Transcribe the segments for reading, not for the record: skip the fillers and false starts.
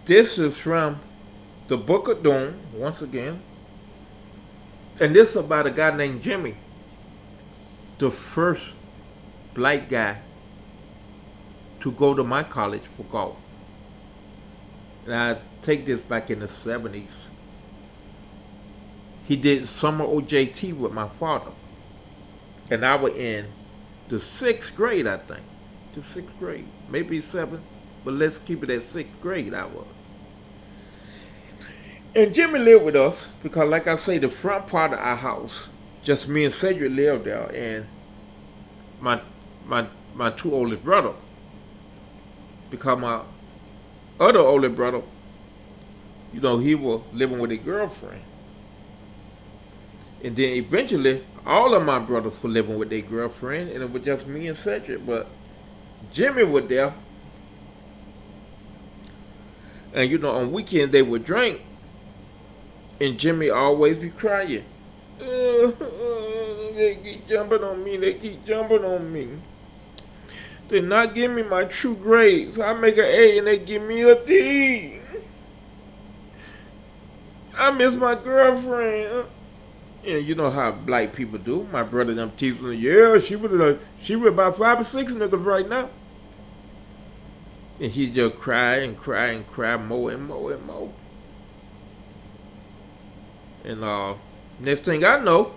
This is from the Book of Doom, once again. And this is about a guy named Jimmy, the first black guy to go to my college for golf. And I take this back in the 70s. He did summer OJT with my father. And I was in the 6th grade, I think. The 6th grade. Maybe 7th, but let's keep it at 6th grade I was. And Jimmy lived with us because, like I say, the front part of our house, just me and Cedric lived there, and my my two oldest brothers. Because my other oldest brother, he was living with a girlfriend. And then eventually, all of my brothers were living with their girlfriend, and it was just me and Cedric. But Jimmy was there, and on weekends they would drink, and Jimmy always be crying. They keep jumping on me. They keep jumping on me. They not give me my true grades. I make an A and they give me a D. I miss my girlfriend. And you know how black people do. My brother them teasing me. Yeah, she was about 5 or 6 niggas right now. And he just cry and cry and cry more and more and more. And next thing I know,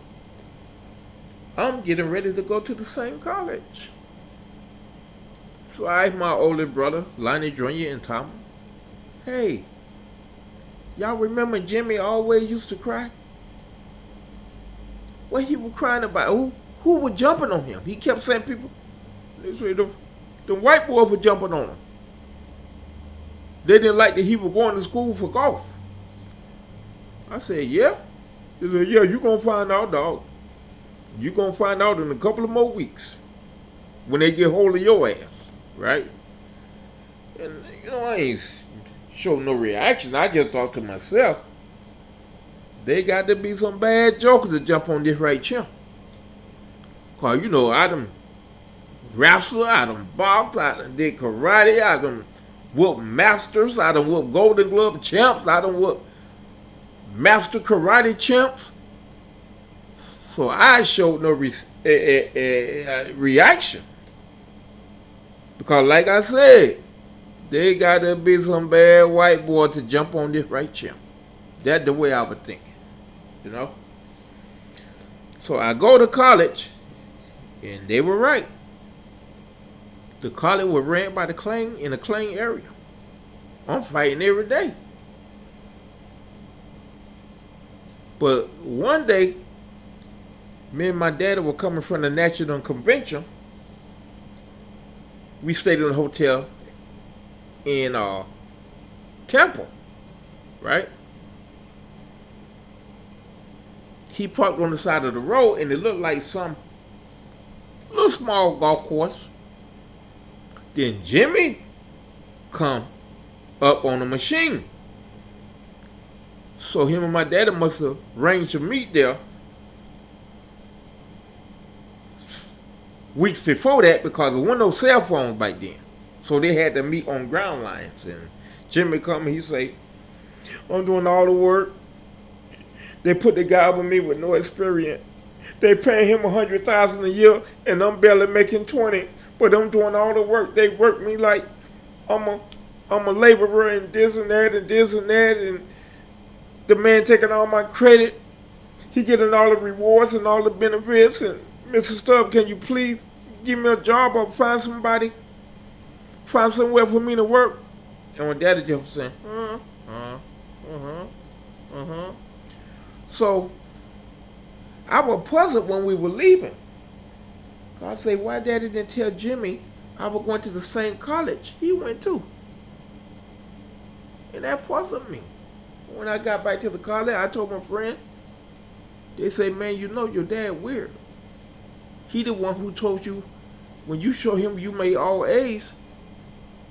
I'm getting ready to go to the same college. So I asked my older brother, Lonnie Jr. and Thomas, hey, y'all remember Jimmy always used to cry? What he was crying about? Who was jumping on him? He kept saying they say the white boys were jumping on him. They didn't like that he was going to school for golf. I said, yeah. He said, yeah, you going to find out, dog. You going to find out in a couple of more weeks when they get hold of your ass, right? And, I ain't show no reaction. I just thought to myself, they got to be some bad jokers to jump on this right here. Because, I done wrestled, I done boxed, I done did karate, I done whooped masters, I done whooped Golden Glove champs, I done whooped master karate champs. So I showed no reaction. Because like I said, they got to be some bad white boy to jump on this right here. That's the way I was thinking. So I go to college, and they were right. The college was ran by the Klan in the Klan area. I'm fighting every day. But one day, me and my daddy were coming from the National Convention. We stayed in a hotel in Temple, right? He parked on the side of the road, and it looked like some little small golf course. Then Jimmy come up on a machine. So him and my daddy must have arranged to meet there weeks before that, because there weren't no cell phones back then. So they had to meet on ground lines. And Jimmy come and he say, I'm doing all the work. They put the guy with me with no experience. They paying him $100,000 a year, and I'm barely making 20. But I'm doing all the work. They work me like I'm a laborer and this and that and this and that, and the man taking all my credit. He getting all the rewards and all the benefits. And Mr. Stubb, can you please give me a job or find somewhere for me to work? And my daddy just saying, So I was puzzled when we were leaving. I say, why daddy didn't tell Jimmy I was going to the same college he went to? And that puzzled me. When I got back to the college, I told my friend, they say, man, your dad weird. He the one who told you, when you show him you made all A's,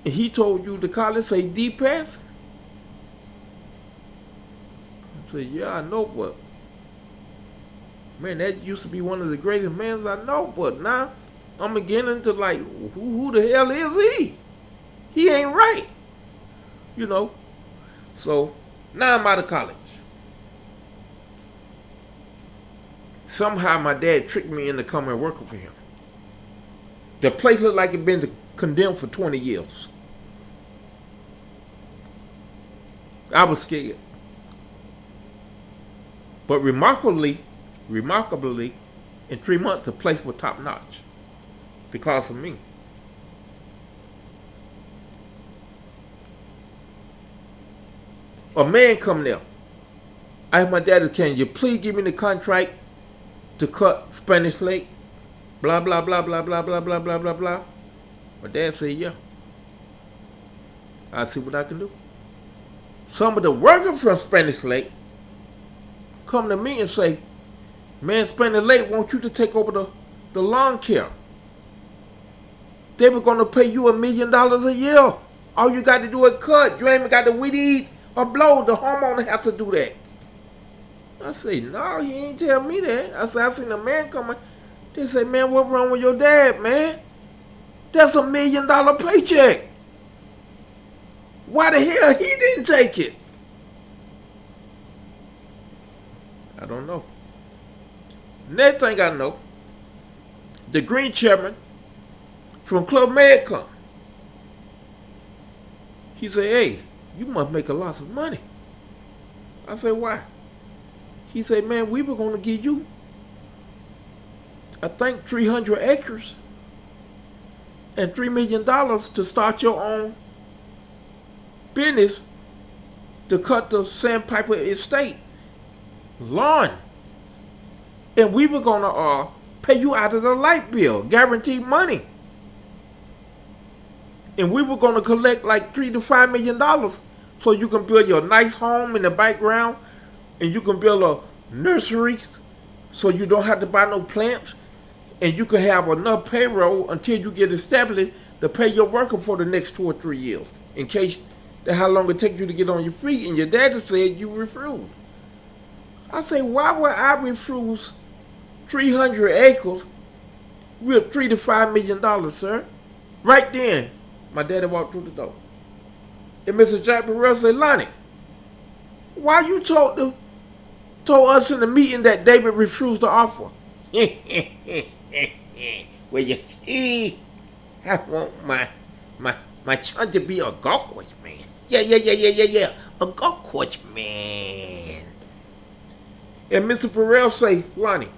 and he told you the college say D pass? I said, yeah, I know, but man, that used to be one of the greatest men I know, but now I'm beginning to who the hell is he? He ain't right. So now I'm out of college. Somehow my dad tricked me into coming working for him. The place looked like it had been condemned for 20 years. I was scared. But remarkably, in 3 months the place was top notch because of me. A man come there. I asked my daddy, can you please give me the contract to cut Spanish Lake? Blah, blah, blah, blah, blah, blah, blah, blah, blah, blah. My dad said, yeah. I'll see what I can do. Some of the workers from Spanish Lake come to me and say, man, Spanish Lake wants you to take over the lawn care. They were going to pay you $1 million a year. All you got to do is cut. You ain't even got to weed eat or blow. The homeowner have to do that. I say, no, he ain't tell me that. I said, I seen a man coming. They say, man, what's wrong with your dad, man? That's $1 million paycheck. Why the hell he didn't take it? I don't know. Next thing I know, the green chairman from Club Med come. He said, hey, you must make a lot of money. I said, why? He said, man, we were going to give you, I think, 300 acres and $3 million to start your own business to cut the Sandpiper Estate lawn. And we were going to pay you out of the light bill, guaranteed money. And we were going to collect like $3 to $5 million so you can build your nice home in the background, and you can build a nursery so you don't have to buy no plants, and you can have enough payroll until you get established to pay your worker for the next 2 or 3 years, in case that's how long it takes you to get on your feet. And your daddy said you refused. I say, why would I refuse 300 acres with $3 to $5 million, sir? Right then, my daddy walked through the door. And Mr. Jack Burrell said, Lonnie, why you told us in the meeting that David refused the offer? Well, you see, I want my son to be a golf course man. Yeah. A golf course man. And Mr. Burrell say, Lonnie,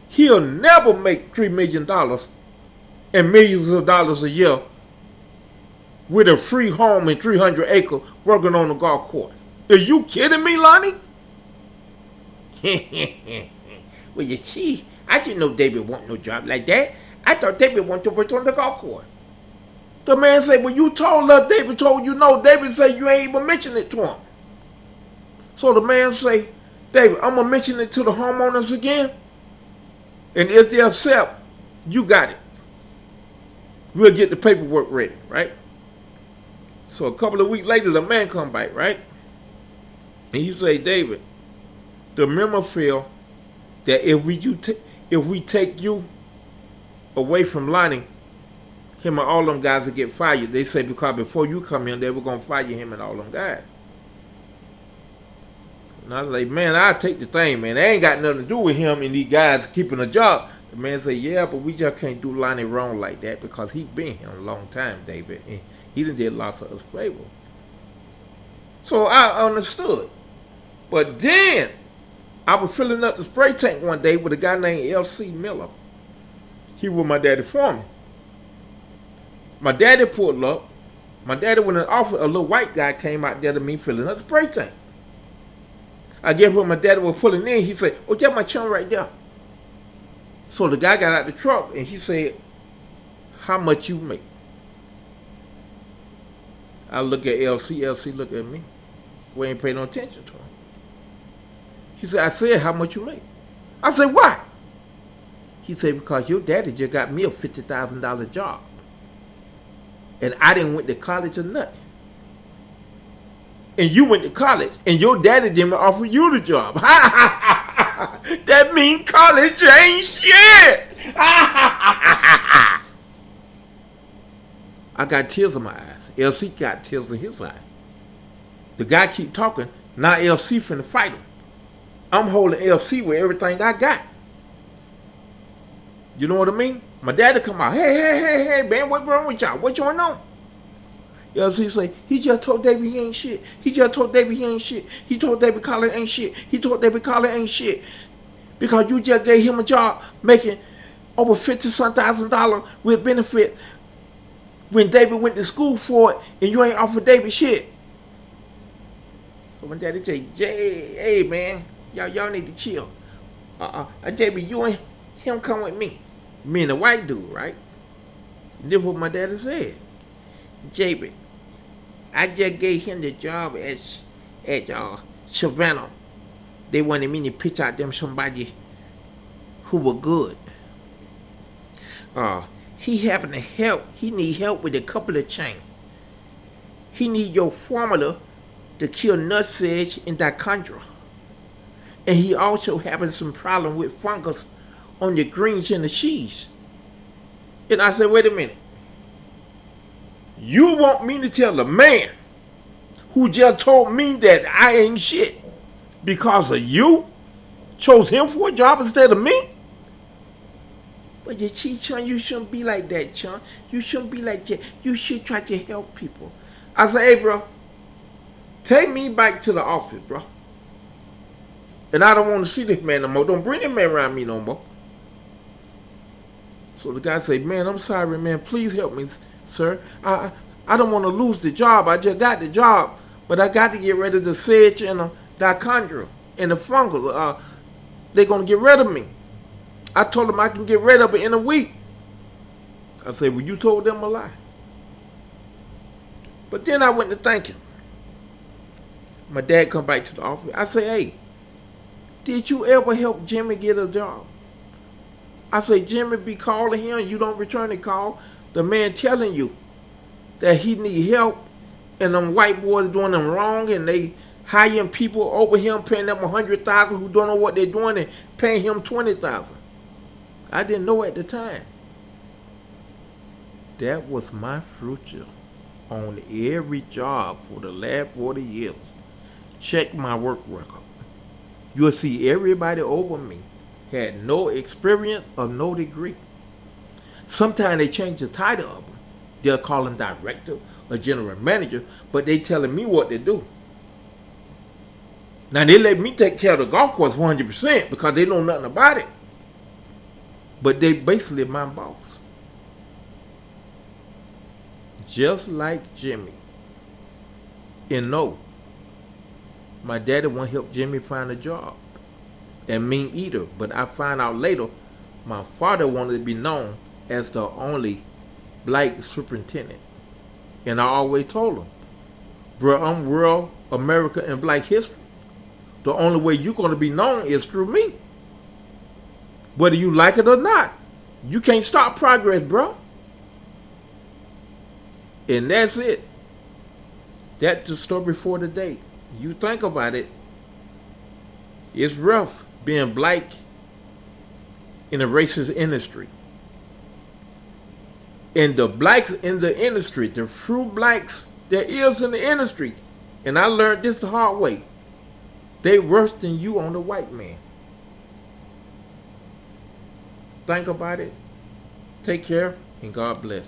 he'll never make $3 million and millions of dollars a year with a free home and 300 acres working on a golf course. Are you kidding me, Lonnie? Well, you see, I didn't know David want no job like that. I thought David wanted to work on the golf course. The man said, well, you told us, David told you no. David said you ain't even mention it to him. So the man say, David, I'm going to mention it to the homeowners again. And if they accept, you got it. We'll get the paperwork ready, right? So a couple of weeks later, the man come back, right? And he say, David, the memo feel that if we take you away from Lonnie, him and all them guys will get fired. They say because before you come in, they were going to fire him and all them guys. And I was like, man, I'll take the thing, man. They ain't got nothing to do with him and these guys keeping a job. The man say, yeah, but we just can't do Lonnie wrong like that because he been here a long time, David. And he done did lots of us favor. So I understood. But then, I was filling up the spray tank one day with a guy named L.C. Miller. He was my daddy foreman. My daddy pulled up. My daddy went in the office. A little white guy came out there to me filling up the spray tank. I gave him my daddy was pulling in. He said, oh, that's my chum right there. So the guy got out the truck and he said, how much you make? I look at LC. LC look at me. We ain't paying no attention to him. He said, I said, how much you make? I said, why? He said, because your daddy just got me a $50,000 job. And I didn't went to college or nothing. And you went to college, and your daddy didn't offer you the job. That means college ain't shit. I got tears in my eyes. LC got tears in his eyes. The guy keep talking. Now LC finna fight him. I'm holding LC with everything I got. You know what I mean? My daddy come out. Hey, man, what's wrong with y'all? What going on? LC say, he just told David he ain't shit. He just told David he ain't shit. He told David Collins ain't shit. He told David Collins ain't shit. Because you just gave him a job making over $50,000 with benefit when David went to school for it and you ain't offered David shit. So my daddy say, hey man, y'all need to chill. JB, you and him come with me. Me and the white dude, right? This what my daddy said. JB, I just gave him the job at Savannah. They wanted me to pitch out them somebody who were good. He having to help. He need help with a couple of chains. He need your formula to kill nutsedge and dichondra. And he also having some problem with fungus on the greens and the cheese. And I said, wait a minute. You want me to tell a man who just told me that I ain't shit because of you chose him for a job instead of me? But you see, Chun, you shouldn't be like that, Chun. You shouldn't be like that. You should try to help people. I said, hey, bro, take me back to the office, bro. And I don't want to see this man no more. Don't bring this man around me no more. So the guy said, man, I'm sorry, man. Please help me, sir. I don't want to lose the job. I just got the job. But I got to get rid of the sedge and the dichondra and the fungal. They're going to get rid of me. I told them I can get rid of it in a week. I said, well, you told them a lie. But then I went to thinking. My dad come back to the office. I said, hey, did you ever help Jimmy get a job? I say, Jimmy be calling him, you don't return the call. The man telling you that he need help and them white boys doing them wrong and they hiring people over him, paying them $100,000 who don't know what they're doing and paying him $20,000. I didn't know at the time. That was my future on every job for the last 40 years. Check my work record. You'll see everybody over me had no experience or no degree. Sometimes they change the title of them. They'll call them director or general manager, but they telling me what to do. Now they let me take care of the golf course 100% because they know nothing about it. But they basically my boss. Just like Jimmy. And no, my daddy won't help Jimmy find a job. And me either. But I found out later, my father wanted to be known as the only black superintendent. And I always told him, bro, I'm world, America, and black history. The only way you're going to be known is through me. Whether you like it or not. You can't stop progress, bro. And that's it. That's the story for today. You think about it. It's rough being black in a racist industry. And the blacks in the industry, the few blacks there is in the industry, and I learned this the hard way, they worse than you on the white man. Think about it. Take care, and God bless.